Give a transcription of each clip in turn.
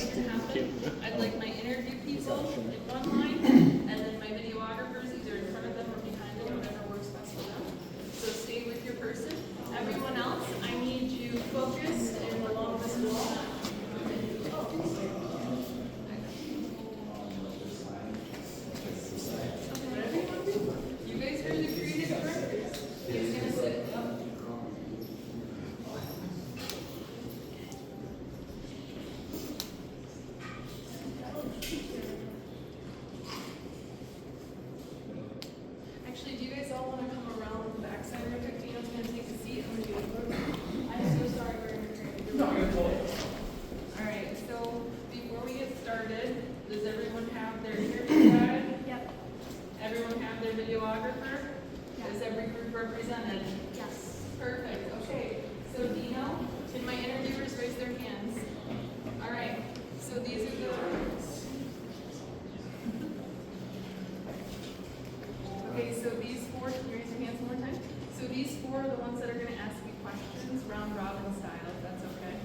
it to happen, I'd like my interview people in one line, and then my videographers either in front of them or behind them, whatever works best for them. So stay with your person. Everyone else, I need you focused and along this wall. You guys are the creative directors. He's gonna sit. Actually, do you guys all want to come around the backside real quick? Dino's going to take a seat. I'm going to do it. I'm so sorry we're in the All right, so before we get started, does everyone have their interview guide? Yep. Everyone have their videographer? Yes. Is every group represented? Yes. Perfect. Okay, so Dino, can my interviewers raise their hands? All right, so these are the... Okay, so these four, can you raise your hands one more time? So these four are the ones that are gonna ask you questions, round robin style, if that's okay.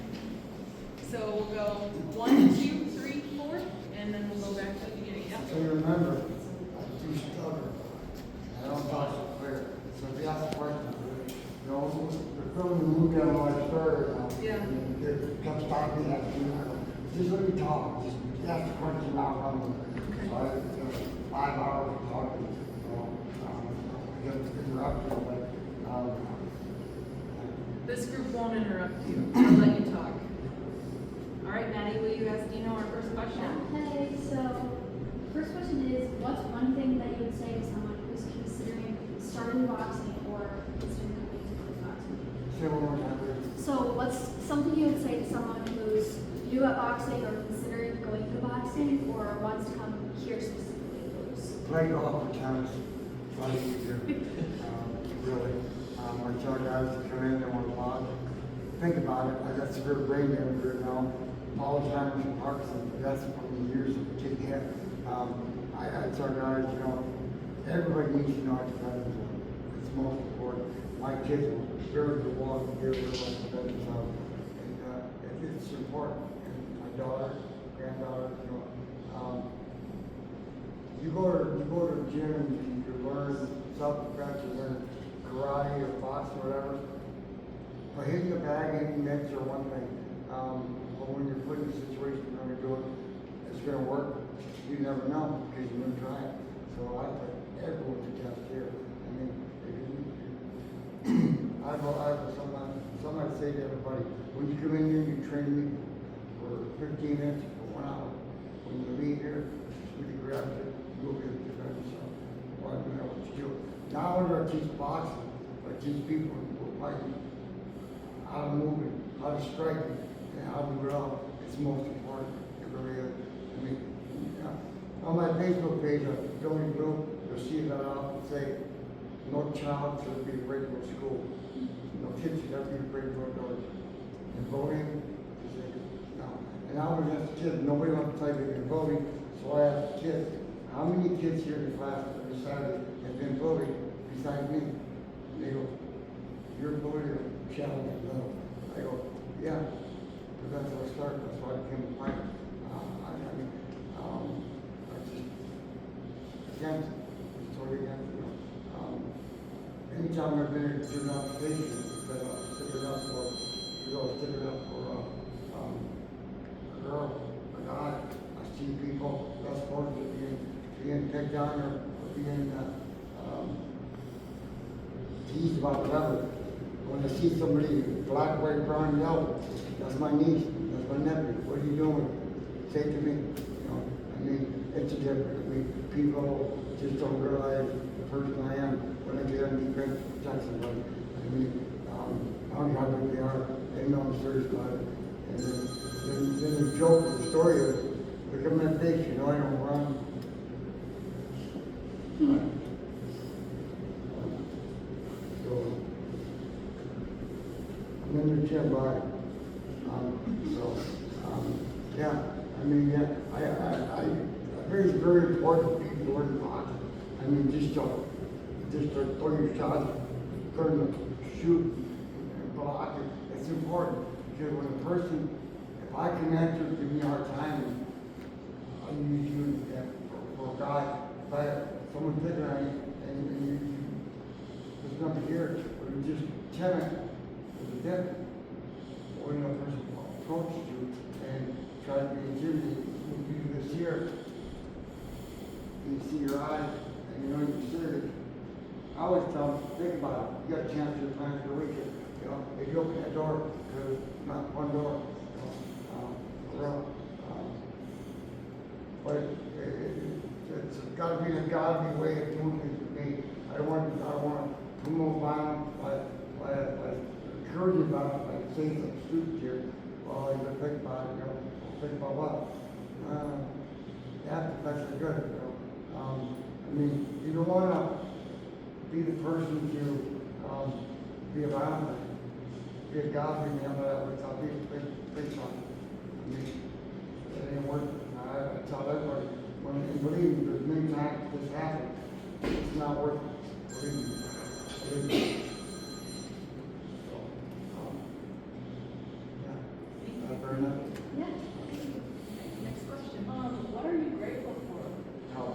So we'll go 1, 2, 3, 4, and then we'll go back to the beginning. Yep. So you remember, I do stutter. I don't talk so clear. So if you ask a question, you know, the film you look at my story now. Yeah. And it comes back to that. Just let me talk. Just ask the question out loud. So I, 5 hours of talking. I get interrupted, but This group won't interrupt you. I'll let you talk. All right, Maddie, will you ask Dino our first question? Okay, so first question is, what's one thing that you would say to someone who's considering starting boxing or considering going into boxing? say one more time, please. So what's something you would say to someone who's new at boxing or considering going to boxing or wants to come here specifically to lose? Play golf or tennis, like you do. Really. I tell guys to come in, they want to watch. Think about it. I got severe brain damage right now. Alzheimer's and Parkinson's. That's from the years of taking it. I tell guys, you know, everybody needs to know how to defend themselves. It's most important. My kids are very good walk and very good to defend themselves. And it's important. And my daughter, granddaughter, you know, you go to the gym and you learn self-defense, you learn karate or boxing or whatever. But hitting the bag and hitting mitts are one thing. But when you're put in a situation you're going to do it, it's going to work. You never know because you're going to try it. So I put everyone to test here. I mean, somebody say to everybody, when you come in here, you train me for 15 minutes for 1 hour. When you leave here, with the grab it, you'll be able to defend yourself. Well, you know what you do. Not only do I teach boxing, but I teach people who are fighting how to move it, how to strike it, and how to get out. It's most important. It really is. I mean, on my Facebook page, Dino Newville, you'll see that I'll say, no child should be afraid to go to school. No kid should ever be afraid to go outdoors. And voting, no. And I was just a kid, nobody wants to tell you they're voting, so I asked the kids, how many kids here in the class every Saturday have been voting besides me? And they go, you're voting challenge, no. I go, yeah, because that's how I started, that's why I became a fighter. I just, against it, it's totally against it. Anytime I've been here to do an application, but stick it up for, stick it up for a girl, a guy. I see people less fortunate being picked on or being teased about whatever. When I see somebody black, white, brown, yellow, that's my niece, that's my nephew. What are you doing? Say to me, you know. I mean, it's a difference. I mean, people just don't realize the person I am when I get on defense to protect somebody. I mean, I don't know how big they are. They know I'm serious about it. And then the joke of the story is, look at my face, you know I don't run. So, I'm in the gym body. Yeah, I mean, yeah, I think it's very important for people to learn boxing. I mean, just to throw your shots, turn to shoot, and block it. It's important because when a person, if I can answer, give me a hard time, and I use you for God. If someone's picking on you, and there's nothing here, or you just tell it, there's a difference. Or you know, a person approaches you and tries to be intimidating, you do this here, and you see your eyes, and you know you're serious. I always tell them, think about it. You got a chance to plan for the weekend. You know, if you open that door, because not one door, but it's got to be a godly way of doing things with me. I don't want to promote violence by encouraging violence by saying some stupid here. Well, you got to think about it. You know, think about what. That's good. You know. I mean, you don't want to be the person to be a violent, be a godly man, but I'll be a big son. I mean, it ain't worth it. I tell everybody, and believe me, there's many times this happens, it's not worth it. Believe me. So, yeah. Very nice. Yeah. Next question. What are you grateful for? Oh,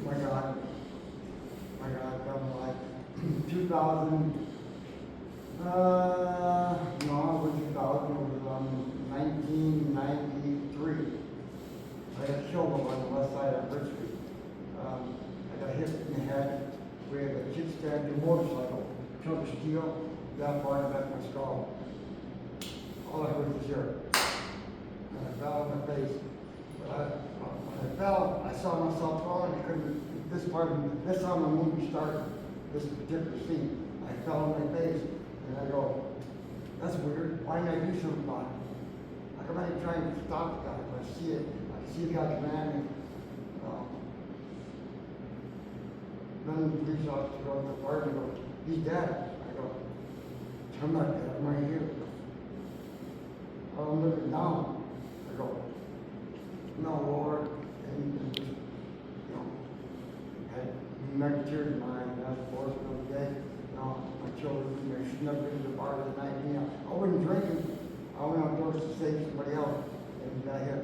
my God, I'm like 2000, no, it was 2000, it was 1993. I got killed on the west side of Bridge Street. I got hit in the head. We had a kickstand motorcycle, chunk of steel, that far in the back of my skull. All I heard was here. And I fell on my face. But when I fell, I saw myself falling. I couldn't, this how my movie started, this particular scene. I fell on my face, and I go, that's weird. Why didn't I do something about it? How come I ain't trying to stop the guy? If I see it, I see the guy command me. Then the police officer goes to the park and goes, he's dead. I go, I'm not dead, I'm right here. I'm looking down. I go, no, Lord. And just, you know, had many tears in my eyes, and that's the force of the day. You know, my children, they should never been to the bar that night. You know, I wasn't drinking. I went outdoors to save somebody else, and got hit.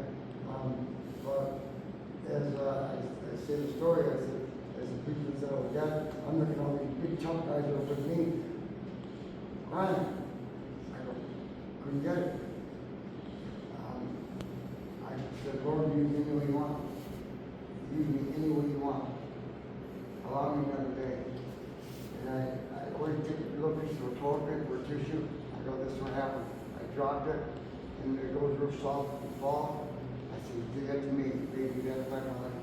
But as I say the story, I said, as the people said, oh, God, I'm looking at all these big chunk guys that are with me, crying. I go, couldn't get it. I said, Lord, use me any way you want. Use me any way you want. Allow me another day. And I always take a little piece of a toilet paper or tissue. I go, this is what happened. I dropped it, and it goes real soft and fall. I said, give that to me, baby, you got it back on my life.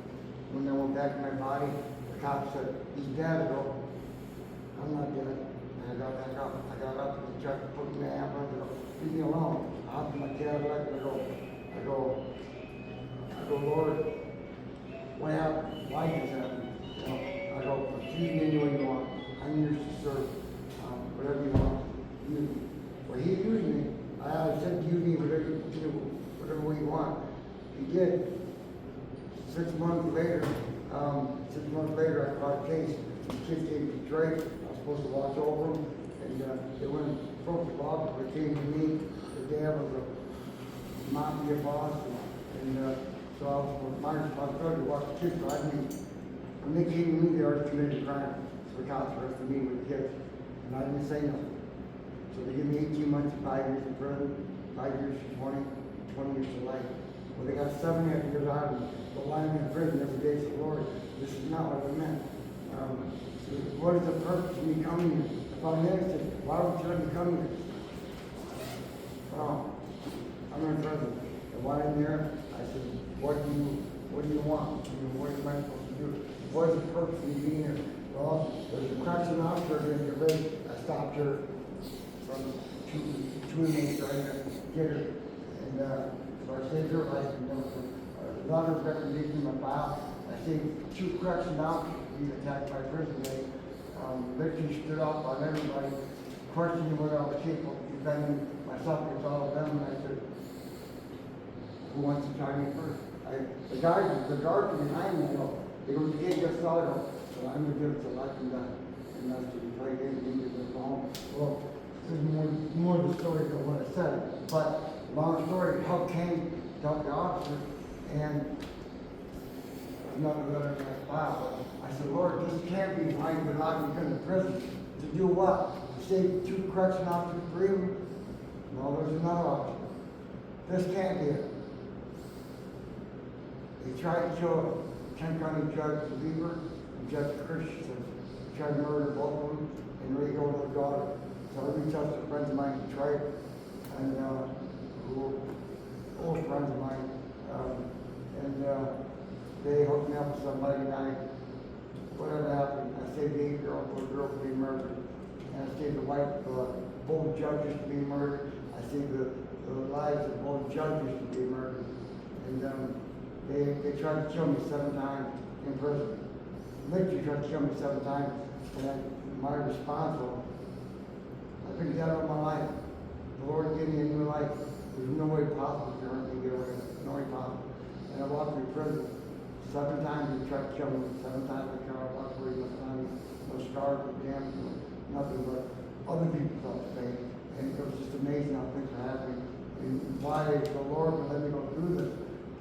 When I went back to my body, the cop said, he's dead. I go, I'm not dead. And I got back up. I got up and he tried to put me in the ambulance. I go, leave me alone. I hopped in my Cadillac and I go, Lord, what happened? Why did this happen? You know, I go, use me any way you want. I'm yours to serve. Whatever you want. Use me. Well, he used me. I said, use me whatever way you want. He did. 6 months later, I caught a case. The kids gave me Drake. I was supposed to watch over them, and they went and broke the law, but they came to me. The dad was a mafia boss, and so I was my responsibility to watch the kids drive me. When they came to me, they already committed a crime. So the cops arrested me with the kids, and I didn't say nothing. So they gave me 18 months and 5 years in prison, 5 years to 20 years to life. Well, they got 7 years out of me. But why am I in prison every day? So, Lord, this is not what I meant. What is the purpose of me coming here? If I'm innocent, why would you let me come here? Well, I'm in prison. And while I'm there, I said, what do you want? I mean, what am I supposed to do? What is the purpose of me being here? Well, there's a correction officer going to get ready. I stopped her from two inmates trying to get her. And so I saved her life. And then a lot of recommendations in my file. I saved 2 correction officers being attacked by prison. They literally stood up on everybody, questioning whether I was capable of defending myself against all of them. And I said, who wants to try me first? The guards behind me, they go, you can't get started. So I'm going to give it to life and death. And that's to be played in and get this home. Well, this is more the story than what I said. But long story, help came to help the officer, and another letter in that file. I said, Lord, this can't be why you've been locked me in prison. To do what? To save 2 correction officers free? No, there's another option. This can't be it. They tried to kill Kent County Judge Lieber and Judge Christensen. Tried to murder both of them and rape over their daughter. So I reached out to friends of mine in Detroit and who were old friends of mine. They hooked me up with somebody and whatever happened, I saved the 8-year-old little girl from being murdered. And I saved the wife of both judges from being murdered. I saved the lives of both judges from being murdered. And they tried to kill me 7 times in prison. Literally tried to kill me 7 times. And my response was, I've been dead all my life. The Lord gave me a new life. There's no way possible for her to get away with it. No way possible. And I walked through prison. 7 times they tried to kill me. 7 times I walked away with no scars, no damage, nothing but other people felt the pain. And it was just amazing how things were happening. And why the Lord would let me go through this.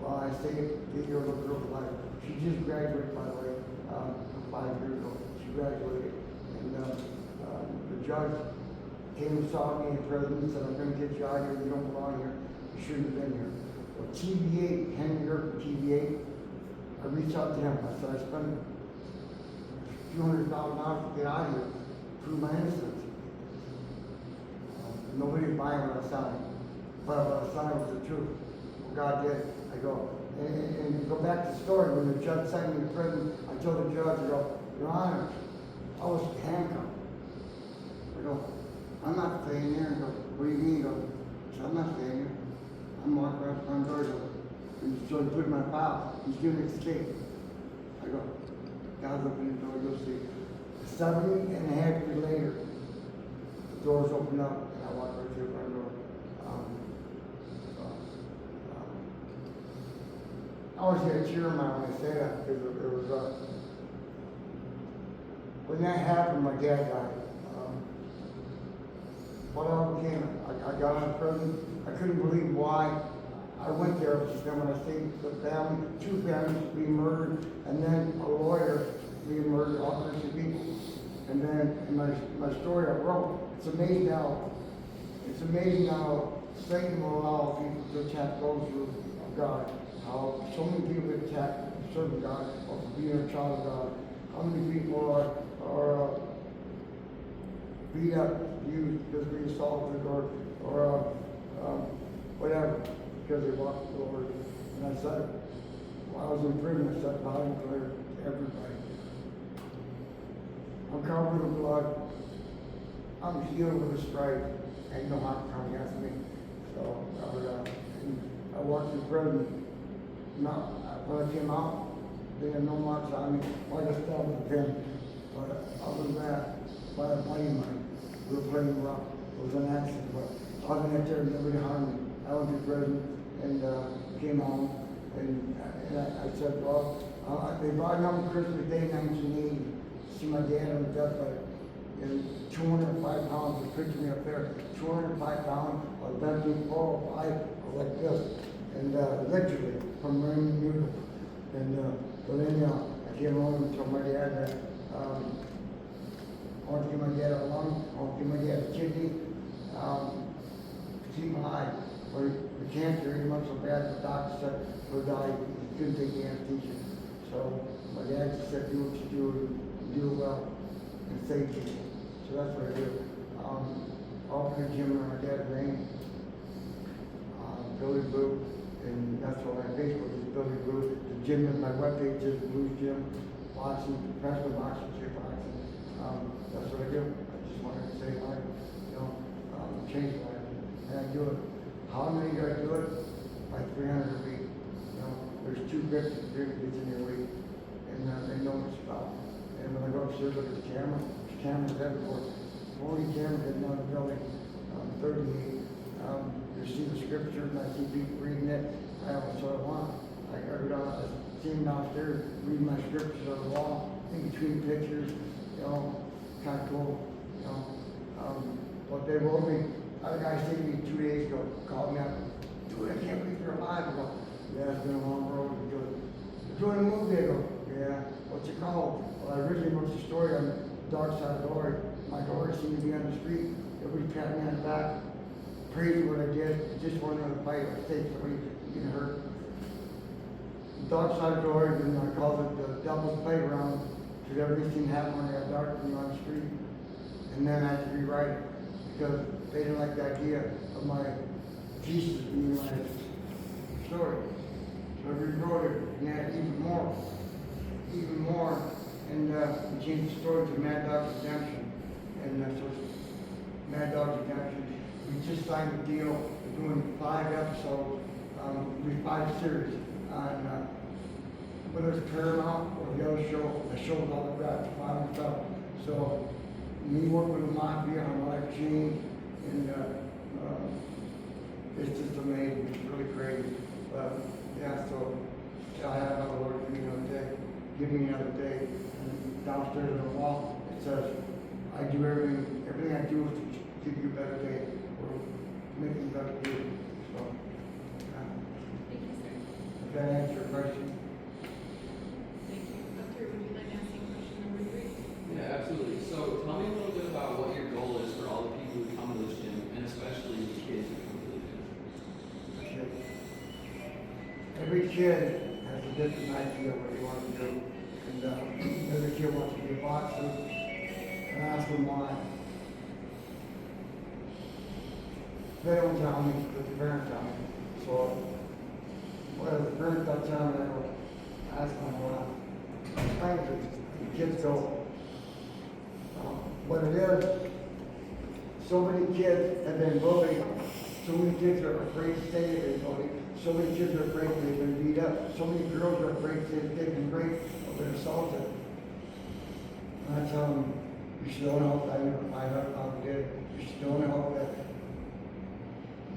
Well, I saved the 8-year-old girl's life. She just graduated, by the way, 5 years ago. She graduated. And the judge came and saw me in prison and said, I'm going to get you out of here. You don't belong here. You shouldn't have been here. Well, TVA, Henry Earp from TVA, I reached out to him. I said, I spent a few $100,000 to get out of here, prove my innocence. Nobody's buying what I signed. But what I signed was the truth. What God did. I go, and go back to the story. When the judge sent me to prison, I told the judge, I go, Your Honor, I was handcuffed. I go, I'm not staying there. And go, what do you mean? He goes, I'm not staying here. I'm walking around the front door. And so he put in my file. He's giving me escape. I go, God's opening the door. You'll see. 7.5 years later, the doors open up, and I walk right through the front door. I always get a tear in my eye when I say that because it was when that happened, my dad died. What all became, I got out of prison. I couldn't believe why I went there. Then when I saved the family, 2 families being murdered, and then a lawyer being murdered, all kinds of people. And then in my story I wrote, it's amazing how Satan will allow people to attack those who are God. How so many people get attacked for serving God or for being a child of God. How many people are beat up, used, physically assaulted, or whatever, because they walked with the Lord. And I said, while I was in prison, I said, God declared to everybody, I'm covered with blood. I'm healed with a stripe. Ain't no harm come against me. So I walked through prison. Now, when I came out, they had no marks on me. I just stabbed with a pin. But other than that, by a buddy of mine, we were playing rough. It was an accident, but other than that, nobody harmed me. I went to prison and came home, and I said, well, they brought me home Christmas Day, 1980, to see my dad on the deathbed. And 205 pounds, they pictured me up there, 205 pounds, I was bent to 405, I was like this. And literally, from Dino Newville. And but then I came home and told my dad that I want to give my dad a lung, I want to give my dad a kidney, keep him alive. But the cancer, he went so bad, the doctor said he'll die, he couldn't take the anesthesia. So my dad just said, do what you do, and do it well, and save people. So that's what I do. All for the gym where my dad's name, Billy Blue. And that's what my Facebook is, Billy Blue. The gym is my webpage is Blues Gym, boxing, professional boxing, kickboxing. That's what I do. I just wanted to say life, change life. And I do it. How many do I do it? Like 300 a week. There's 250 in your week. And they know it's about. And when I go upstairs, look at the camera, there's cameras everywhere. 40 cameras in one building, 38. You see the scripture, and I see people reading it. That's what I want. I see them downstairs reading my scriptures on the wall, in between pictures, kind of cool. But they wrote me. A guy said to me 2 days ago, called me up, Dude, I can't believe you're alive. I go, yeah, it's been a long road. He goes, you're doing a movie. I go, yeah. What's it called? Well, I originally wrote the story on the dark side of the door. My daughter seemed to be on the street. Everybody patted me on the back. Praised what I did. Just wanted to fight. I saved somebody getting hurt. The dark side of the door, and I called it the devil's playground. Because everything happened when I got dark and on the street. And then I had to rewrite it. Because they didn't like the idea of my Jesus being my story. So I rewrote it and added even more. And we changed the story to Mad Dog's Redemption. And so it's Mad Dog's Redemption. We just signed a deal. We're doing 5 episodes, with 5 series on whether it's Paramount or the other show that shows all the rats, violent stuff. So me working with the mafia on my life changed, and it's just amazing. It's really crazy. But yeah, so I have another Lord give me another day. Give me another day. And downstairs on the wall it says, I do everything I do is to give you a better day or make you a better day. So Thank you, sir. if that answers your question. Thank you. Doctor, would you like to ask me question number 3? Yeah, absolutely. So tell me a little bit about what your goal is for all the people who come to this gym, and especially the kids who come to the gym. Okay. Every kid has a different idea of what he wants to do. And every kid wants to be a boxer. And I ask them why. They don't tell me, but the parents tell me. So, well, the parents don't tell me, I ask them why. Sometimes the kids go, what it is, so many kids have been bullied, so many kids are afraid to say they've been bullied, so many kids are afraid they've been beat up, so many girls are afraid they've been raped or been assaulted. And I tell them, you should only hope I never find out how they did it. You should only hope that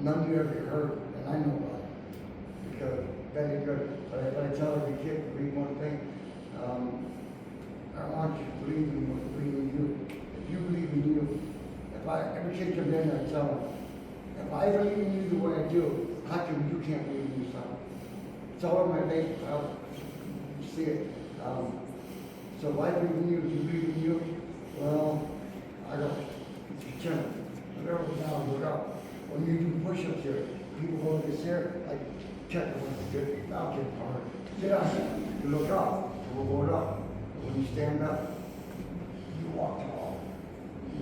none of you ever get hurt, and I know about it, because that ain't good. But I tell every kid to believe one thing, I want you to believe in you. If you believe in you, every kid comes in and I tell them, if I believe in you the way I do, how come you can't believe in yourself? It's all over my face. You see it. So if I believe in you, if you believe in you, well, I go, it's your turn. Whatever goes down, look up. When you do push-ups here, people go like this here, like, check it when it's good. Now get hard. Sit down here. You look up, and we'll go up. When you stand up, you walk tall.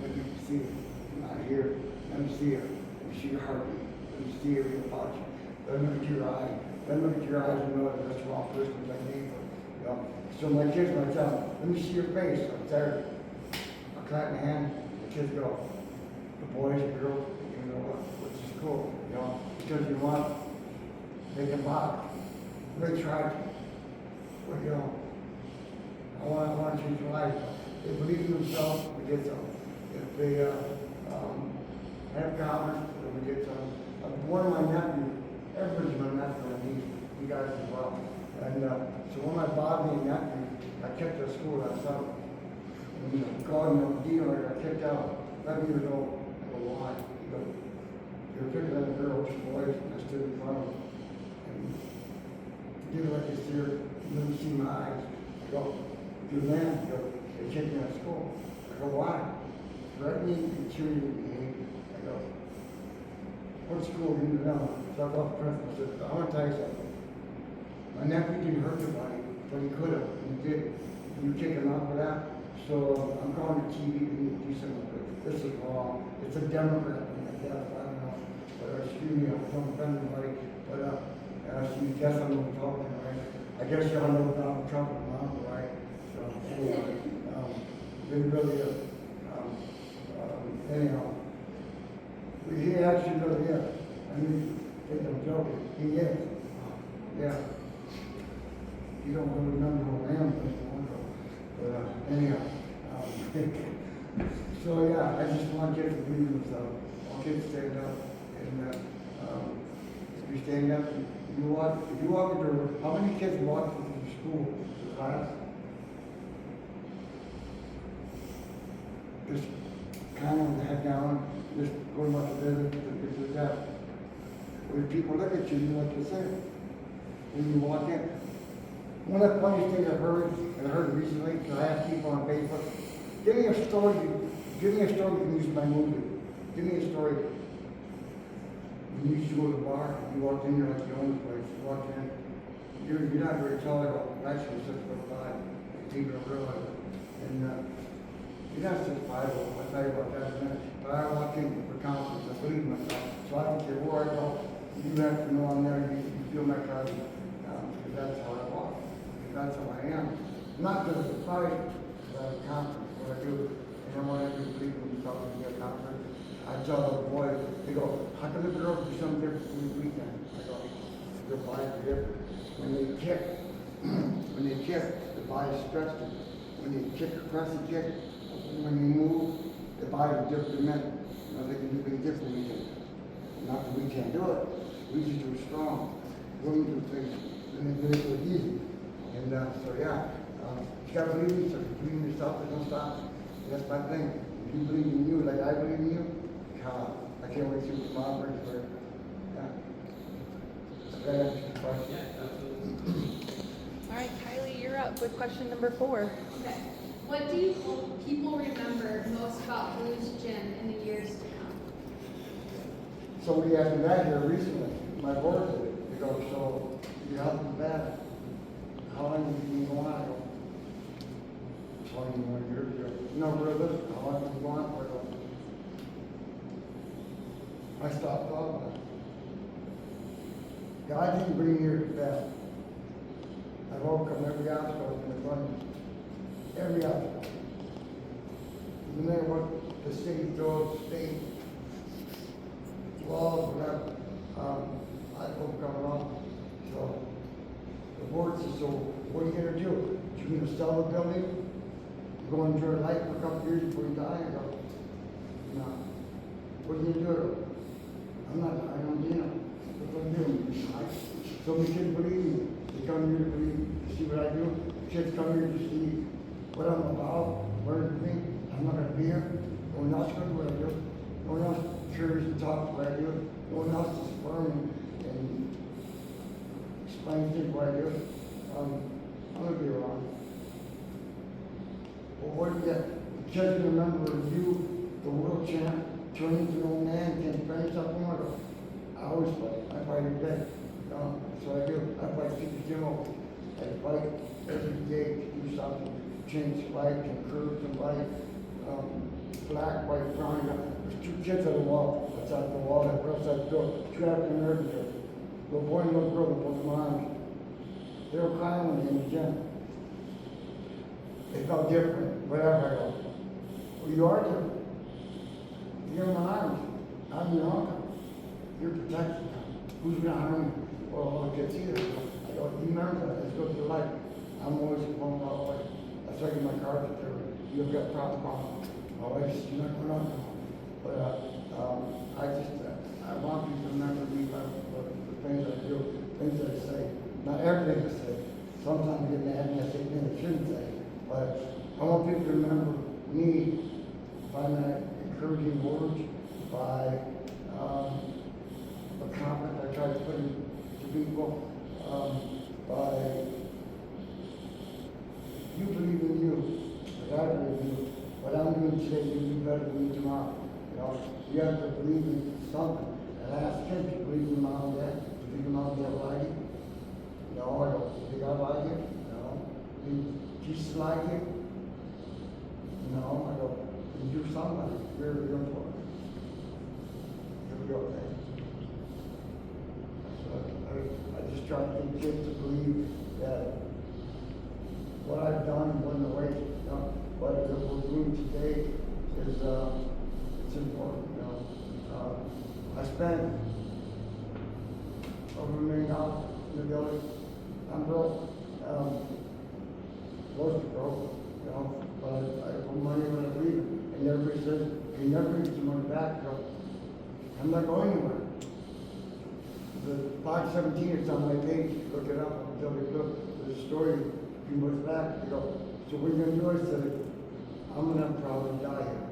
Let me see it. Not here. Let me see it. Let me see your heartbeat. Let me see your posture. Let me look at your eye. Let me look at your eyes and know that that's the wrong person like me. You know? So my kids, when I tell them, let me see your face. I'm tired. I'll clap my hand. The kids go. The boys and girls, you know what? Which is cool. You know, because you want, they can buy. They try to. But you know, I want to change their life. They believe in themselves, we get some. If they have confidence, we get some. One of my nephews, everybody's my nephew, and he got it as well. And so one of my Bobby and nephew, I kept at school last summer. And called Dino, I got kicked out. 11 years old. I go, why? He goes, you're picking on the girls, boys, and I stood in front of him. And did like this here, let me see my eyes. I go, you man, they kicked me out of school. I go, why? Threatening and cheating behavior. I go, what school do you know? So I called the principal and said, I want to tell you something. My nephew didn't hurt nobody, but he could have, and he did. You kick him out for that? So I'm calling the TV to do something with it. This is wrong. It's a Democrat thing, I guess. I don't know. But excuse me, I don't offend anybody. But so you guess I'm not talking, right? I guess y'all know Donald Trump and mom, right? So anyway, they really anyhow. He actually really is. I mean, think I'm joking. He is. Yeah. You don't really remember who I am, but anyhow. So yeah, I just want kids to believe in themselves. I want kids to stand up, and if you stand up, if you walk into how many kids walk into school to class? Just kind of head down, just going about the business, this is that. when people look at you, you know what to say. When you walk in. One of the funniest things I heard recently, because I asked people on Facebook, give me a story you can use in my movie. Give me a story. You used to go to the bar, you walked in, you're like the only place. You walked in, you're not very tall at all. Actually, 6'5", people don't realize it. And you're not 6'5", I'll tell you about that in a minute. But I walk in for confidence, I believe in myself. So I don't care where I go, you have to know I'm there, you feel my presence. Because that's how I walk. Because that's how I am. Not just a fight, but I'm confident what I do. And then when I do people who talk to me at conference, I tell the boys, they go, how come the girls do something different from the weekend? I go, their bodies are different. When they kick, the body's stretched. When they kick across the kick, when they move, the body's different men. You know, they can do things different than we can. Not that we can't do it. We just do it strong. Women do things, and they do it so easy. And so yeah, you gotta believe in yourself. If you believe in yourself, there's no stopping. That's my thing. If you believe in you, like I believe in you, I can't wait to see what tomorrow brings for you. Yeah. Does that answer your question? Yeah, absolutely. All right, Kylie, you're up with question number 4. Okay. What do you hope people remember most about Blues Gym in the years to come? Somebody asked me that here recently. My board did it. They go, so you helped me back. How long have you been going on? I go, 21 years ago. No, really, how long have you been going on for? I stopped thought about it. God didn't bring me here to fail. I've overcome every obstacle in front of me. Every obstacle. No matter what the city throws, state, walls, whatever, I've overcome it all. So, the board says, so what are you going to do? You going to sell the building? You go and enjoy life for a couple years before you die? I go, no. What are you going to do? I'm not, I don't, you know, what I'm doing. So many kids believe me. They come here to believe, to see what I do. Kids come here to see what I'm about, learn from me. I'm not going to be here. No one else can do what I do. No one else curious to talk what I do. No one else is firm and explain things what I do. I'm going to be around. Well, what do you get? The kids remember you, the world champ, turning to an old man, can train something more. I always fight. I fight every day. That's what I do. I fight keep the gym open. I fight every day to do something. Change life, encourage somebody. Black, white, brown. There's 2 kids on the wall. Outside the wall, that outside the door. 2 African Americans. Little boy and little girl with both arms. They were crying when they in the gym. They felt different. Whatever I go. Well, you are different. You're in my arms. I'm your uncle. You're protected. Who's going to harm you? Well, all the kids here. I go, you remember that. Let's go through life. I'm always going all the way. That's why I get my cards up there. You've got problem. Always, you're not going on. But I want people to remember me by the things I do, things I say. Not everything I say. Sometimes I get mad and I say things I shouldn't say. But I want people to remember me by my encouraging words, by the confidence I try to put into people, by you believe in you, but I believe in you. What I'm doing today, you do better than me tomorrow. You know, you have to believe in something. And I ask kids to believe in mom and dad. Believe in mom and dad like you? No, I don't. Do God like you? No. Do Jesus like you? No, I go, you do somebody. Very important. Here we go, man. So I just try to get kids to believe that what I've done wasn't a waste. You know? What we're doing today is it's important. You know? I spent over $1 million in the building. I'm broke. Close to broke. You know, but I put money when I leave, and everybody says, "You never get your money back." So I'm not going anywhere. The 517 is on my page. Look it up. I'll tell you. Look, there's a story a few months back. You go, so what are you going to do? I said, I'm going to probably die here.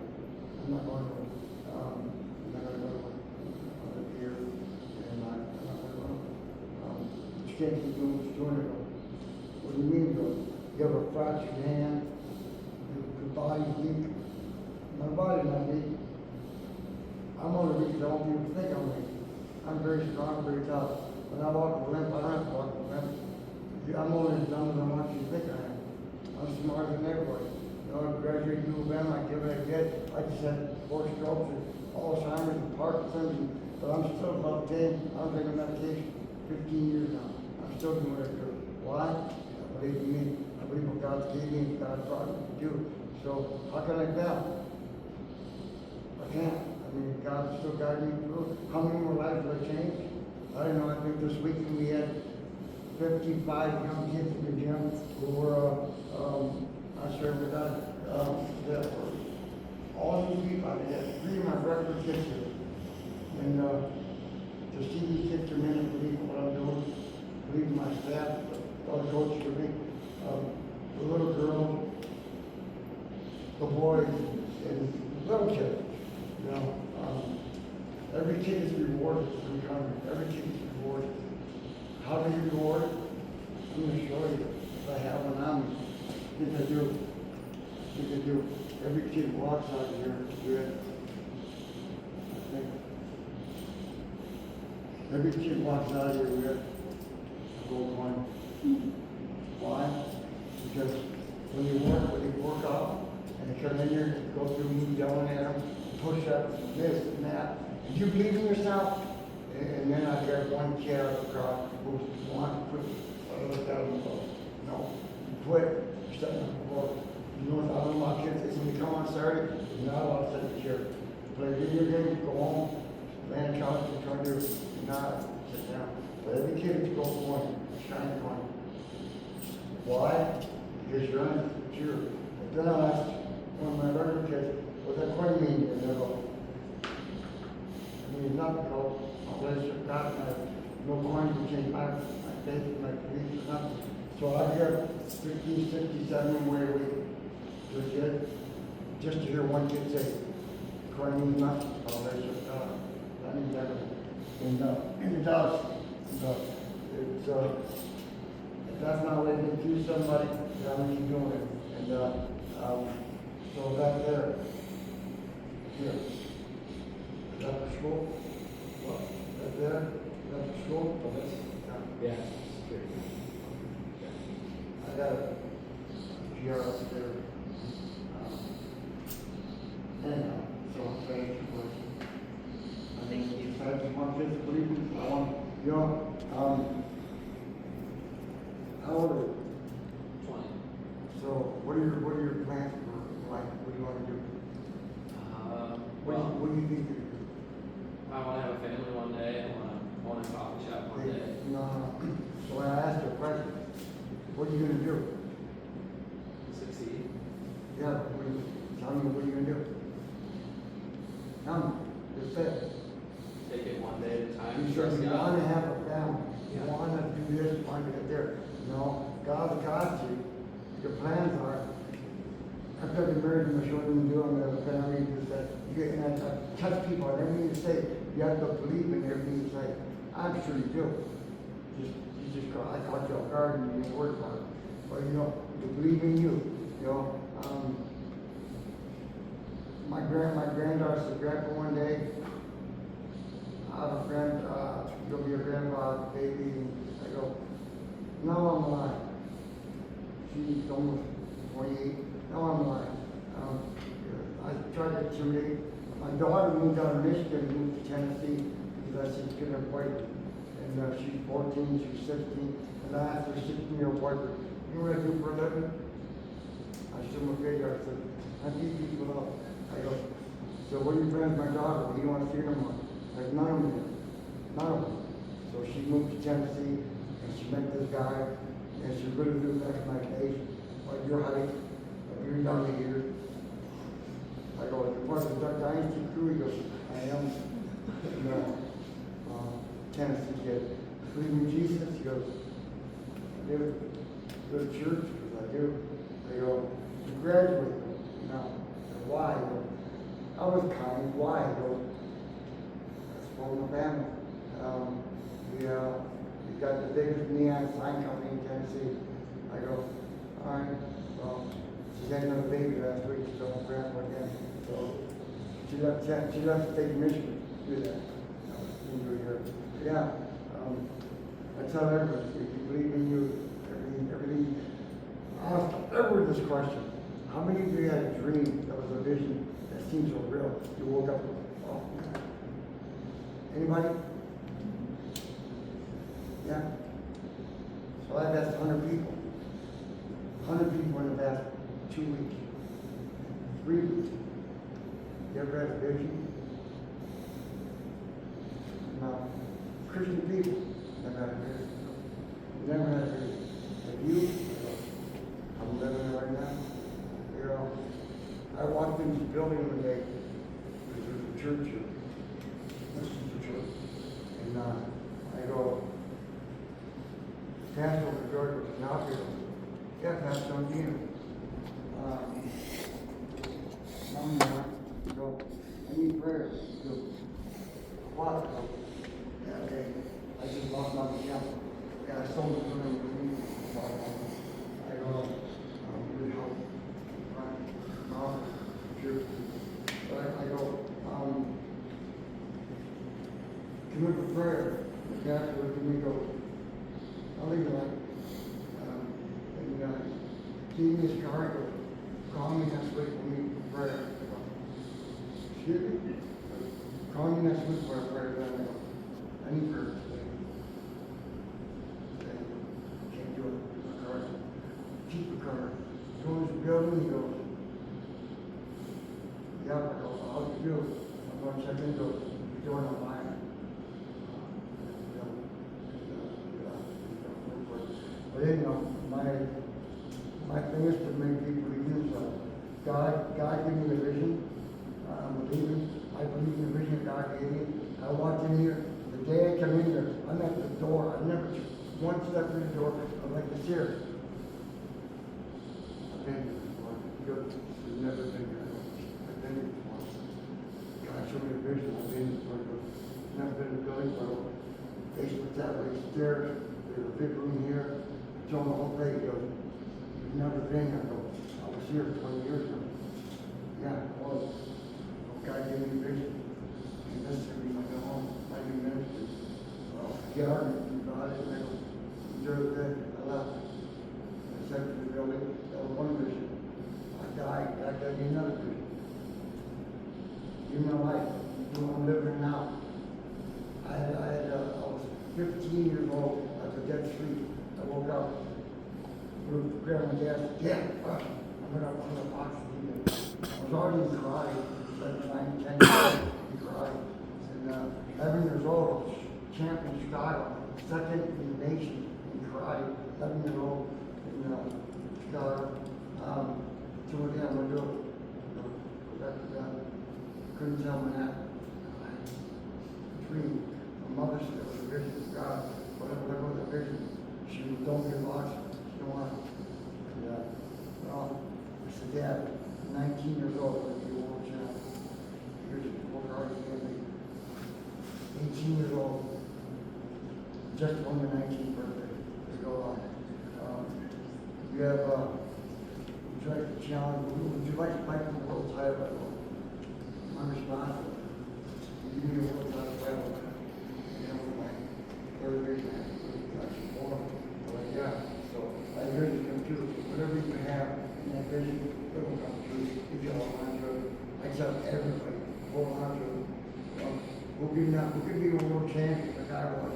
I'm not going to. I'm not going to go to here, and can't keep doing what you're doing. I go, what do you mean, bro? You have a fractured hand, your body's weak. My body's not weak. I'm only weak because I want people to think I'm weak. I'm very strong, very tough. When I walk with a limp, I don't have to walk with a limp. I'm only as dumb as I want you to think I am. I'm smarter than everybody. You know, I graduated from UVM, I give it a get. I just had 4 strokes and Alzheimer's and Parkinson's, but I'm still about 10. I'm taking medication 15 years now. I'm still doing what I do. Why? I believe in me. I believe what God gave me and God brought me to do. So how can I fail? I can't. I mean, God still guiding me through. How many more lives will I change? I don't know. I think this weekend we had 55 young kids in the gym who were, I served with that were all these people. I had 3 of my breakfast kids here. And to see these kids come in and believe in what I'm doing, believe in my staff, all the coaches for me, the little girls, the boys, and little kids, you know, every kid is rewarded for becoming. Every kid is rewarded. How do you reward it? I'm going to show you. If I have one on me, if I do. If I do. Every kid walks out of here good. I think. Every kid walks out of here with a gold coin. Why? Because when you work out, and they come in here, go through me yelling at them, push ups, this and that. If you believe in yourself, and then I got one kid out of the crowd who wants to quit. I looked at him and go, no, you quit, you're setting up the floor. You know, I don't know my kids, they say, when you come on Saturday, you're not allowed to sit in the chair. Play video games, go home, lay on the couch, and try to do it. You're not sit down. But every kid is go point, shine point. Why? Because you're on the chair. But then I asked one of my regular kids, what that coin mean? And they go, it means nothing, go. I'll let you God, no coin to change my faith, my beliefs, nothing. So I get 50, 67 way a week to a kid, just to hear one kid say, coin means nothing, I'll let you God. That means everything. And it does. It's, if that's not what they do somebody, then I'm keep doing it. And so that there, here, is that for school? What? Right there, is that for school? Oh, this? Yeah. Security. I got a GR up there. Anyhow, so I'm thank you for Thank you. I just want kids to believe me. I want, you know, how old are you? 20. So what are your plans for life? What do you want to do? What do you think you do? I want to have a family one day. I want to own a coffee shop one day. No. So when I asked you a question, what are you going to do? Succeed. Yeah, tell me what are you going to do? Tell me. Just say it. Take it one day at a time. You Trust said you God. want to have a family. You Yeah. want to do this, you want to get there. No, God's got you. Your plans are. I've got the marriage and showing them doing the family is that you get and I touch people and everything you say, you have to believe in everything you say. I'm sure you do. You just I caught you off guard and you didn't work hard. But you know, you believe in you. You know, my granddaughter said, Grandpa, one day I have a you'll be a grandpa, baby. And I go, no, I'm lying. She's almost 28. No, I'm lying. I tried to intimidate. My daughter moved out of Michigan, moved to Tennessee because I said, get her boyfriend. And she's 14, she's 16. And I asked her 16-year-old boyfriend, you know what I do for a living? I showed him a video. I said, I beat people up. I go, so what are your friends with my daughter? You don't want to see her no more. Like, none of them. None of them. So she moved to Tennessee and she met this guy and she really looked like my age, like your height, like your young years. I go, you're part of the Duck Dynasty crew? He goes, I am. No. Tennessee kid. Believe in Jesus? He goes, I do. Go to church? Because I do. I go, you graduate? No. Why? He goes, I was kind. Why? He goes, that's for my family. got the biggest neon sign company in Tennessee. I go, all right, well, she had another baby last week, so I'm grandpa again. So she left the state of Michigan to do that. Yeah, I tell everyone, if you believe in you, everything. I ask everyone this question: how many of you had a dream that was a vision that seems so real? You woke up, oh, anybody? Yeah. So I've asked 100 people. 100 people in the past 2 weeks, 3 weeks. You ever had a vision? No. Christian people never had a vision. Never had a vision. But you, I'm living it right now. You know, I walked in this building one day, because there was a church here. This is the church. And I go, Pastor George was not here. Yeah, Pastor, I'm here. I'm not. So, I need prayer. So, what? Yeah, okay. I just lost my account. Yeah, I sold it for me. I go, really help. Right. Sure. But I go, commit for prayer. The pastor looked at me and goes, I'll leave it like, and gave me his card, goes, call me next week when we for prayer. I go, excuse me? Call me next week for our prayer. I go, I need prayer. Can't do it. My card. Keep the card. Go to this building, he goes, yeah, I go, how do you do? I'm going to check in, he goes, you're doing online. But anyhow, my thing is to make people use God gave me the vision. I believe in the vision God gave me. I walked in here, the day I come in here, I'm at the door. I never took one step through the door. I'm like this here. I've been here before. Good. I've never been here. I've been here before. God showed me the vision. I've been here before. Never been in the building, but basement that way, stairs. There's a big room here. Told the whole day, he goes, you've never been here. I go, I was here 20 years ago. Yeah, I was. God gave me a vision. And this is going to be my home, my new ministry. I get argued with God, and I go, enjoy the day. I left. I said to the building, that was one vision. I died, God gave me another vision. In my life, you know, I'm living now. I was 15 years old, I was dead asleep. I woke up, grabbed my gas, I'm gonna box I was already crying, 9, 10 years old, he cried. And 11 years old, champion style, second in the nation, he cried, 11 years old, and star. So again, I'm gonna do it. Couldn't tell me that. Dream. My mother said it was a vision of God, whatever was a vision. She don't get lost. She don't want. And well, I said, Dad, 19 years old, I'll be a world champ. Here's a work hard family. 18 years old, just won the 19th birthday. To go on. You have would you like to challenge? Would you like to fight for the world title? My response was, you give me a world title. You know, my third vision. Yeah, so I vision come true. Whatever you have in that vision, it will come true if you hold on to it. I tell everybody, hold on to it. Who could be a world champion like I was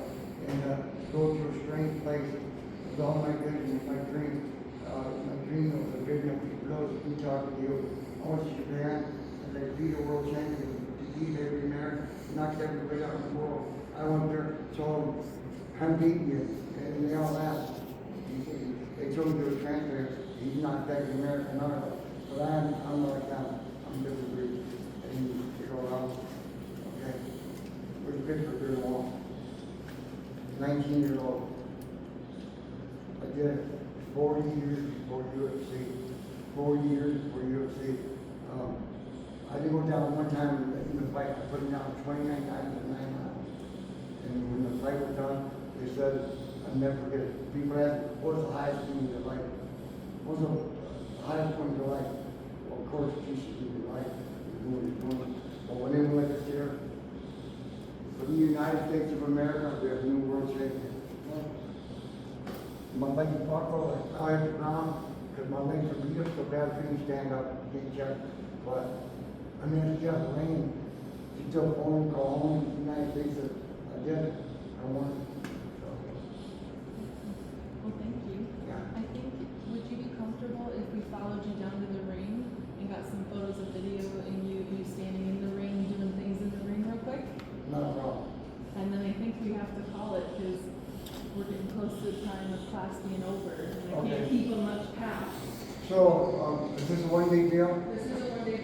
and go to a strange place with all my vision and my dream. My dream was a vision of those who talking to you. I went to Japan and they beat a world champion, beat every American, knocked everybody out in the world. I went there, told them, I'm beating you, and they all laughed. They told me to a transfer, he's not that American either. But I'm like that. I'm different breed. And they go out, okay, where's Pittsburgh doing wall? 19 years old. I did it 40 years before UFC. 4 years before UFC. I did go down one time in the fight. I put it down 29 times in 9 rounds. And when the fight was done, they said, I'll never forget it. People ask, what's the highest thing in your life? What's the highest point in your life? Well, of course, Jesus in your life. You're doing. But when they went up there, for the United States of America, we have new world champion. My legs buckle, I have to ground, because my legs are beat up so bad, I couldn't stand up, get checked. But, I mean, it's just rain. She took phone, call home, United States, I did it. I won. So, Well, thank you. yeah. I think, would you be comfortable if we followed you down to the ring and got some photos of video and you standing in the ring, doing things in the ring real quick? Not a problem. And then I think we have to call it because we're getting close to the time of class being over and I Okay. can't keep them much past. So, is this a one-day deal? This is a one-day